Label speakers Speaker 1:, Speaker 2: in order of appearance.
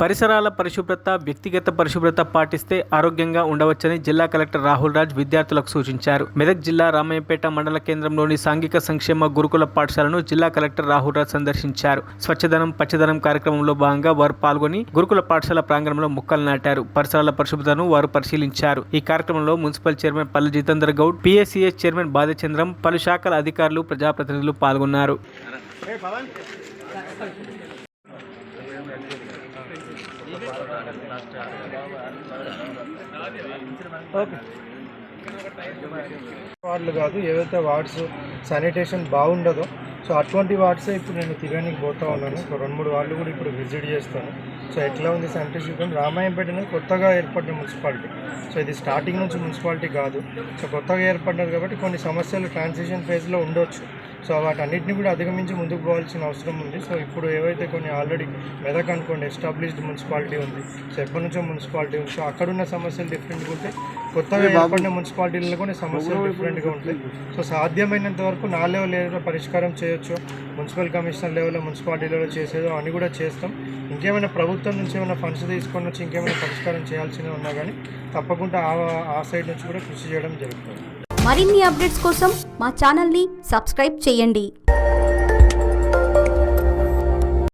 Speaker 1: పరిసరాల పరిశుభ్రత, వ్యక్తిగత పరిశుభ్రత పాటిస్తే ఆరోగ్యంగా ఉండవచ్చని జిల్లా కలెక్టర్ రాహుల్ రాజ్ విద్యార్థులకు సూచించారు. మెదక్ జిల్లా రామయ్యపేట మండల కేంద్రంలోని సాంఘిక సంక్షేమ గురుకుల పాఠశాలను జిల్లా కలెక్టర్ రాహుల్ రాజ్ సందర్శించారు. స్వచ్ఛదనం పచ్చదనం కార్యక్రమంలో భాగంగా వారు పాల్గొని గురుకుల పాఠశాల ప్రాంగణంలో మొక్కలు నాటారు. పరిసరాల పరిశుభ్రతను వారు పరిశీలించారు. ఈ కార్యక్రమంలో మున్సిపల్ చైర్మన్ పల్లి జితేందర్ గౌడ్, PSCS చైర్మన్ బాధచంద్రం, పలు శాఖల అధికారులు, ప్రజాప్రతినిధులు పాల్గొన్నారు.
Speaker 2: వార్డులు కాదు, ఏవైతే వార్డ్స్ శానిటేషన్ బాగుండదో సో అటువంటి వార్డ్సే ఇప్పుడు నేను తిరగడానికి పోతా ఉన్నాను. సో 2-3 వార్డులు కూడా ఇప్పుడు విజిట్ చేస్తాను. సో ఎట్లా ఉంది శానిటేషన్. రామాయంపేట అనేది కొత్తగా ఏర్పడిన మున్సిపాలిటీ. సో ఇది స్టార్టింగ్ నుంచి మున్సిపాలిటీ కాదు. సో కొత్తగా ఏర్పడినది కాబట్టి కొన్ని సమస్యలు ట్రాన్సిషన్ ఫేజ్లో ఉండొచ్చు. సో వాటన్నిటిని కూడా అధిగమించి ముందుకు పోవాల్సిన అవసరం ఉంది. సో ఇప్పుడు ఏవైతే కొన్ని ఆల్రెడీ మెదక్ అనుకోండి ఎస్టాబ్లిష్డ్ మున్సిపాలిటీ ఉంది. సో ఎప్పటి నుంచో మున్సిపాలిటీ ఉంది. సో అక్కడున్న సమస్యలు డిఫరెంట్గా ఉంటాయి. కొత్తగా ఏర్పడిన మున్సిపాలిటీలలో కొన్ని సమస్యలు డిఫరెంట్గా ఉంటాయి. సో సాధ్యమైనంత వరకు నా లెవెల్ ఏదైనా పరిష్కారం చేయొచ్చు, మున్సిపల్ కమిషనర్ లెవెల్లో మున్సిపాలిటీ లెవెల్లో చేసేదో అని కూడా చేస్తాం. ఇంకేమైనా ప్రభుత్వం నుంచి ఏమైనా ఫండ్స్ తీసుకొని వచ్చి ఇంకేమైనా పరిష్కారం చేయాల్సినవి ఉన్నా కానీ తప్పకుండా ఆ సైడ్ నుంచి కూడా కృషి చేయడం జరుగుతుంది.
Speaker 3: మరిన్ని అప్డేట్స్ కోసం మా ఛానల్ని సబ్స్క్రైబ్ చేయండి.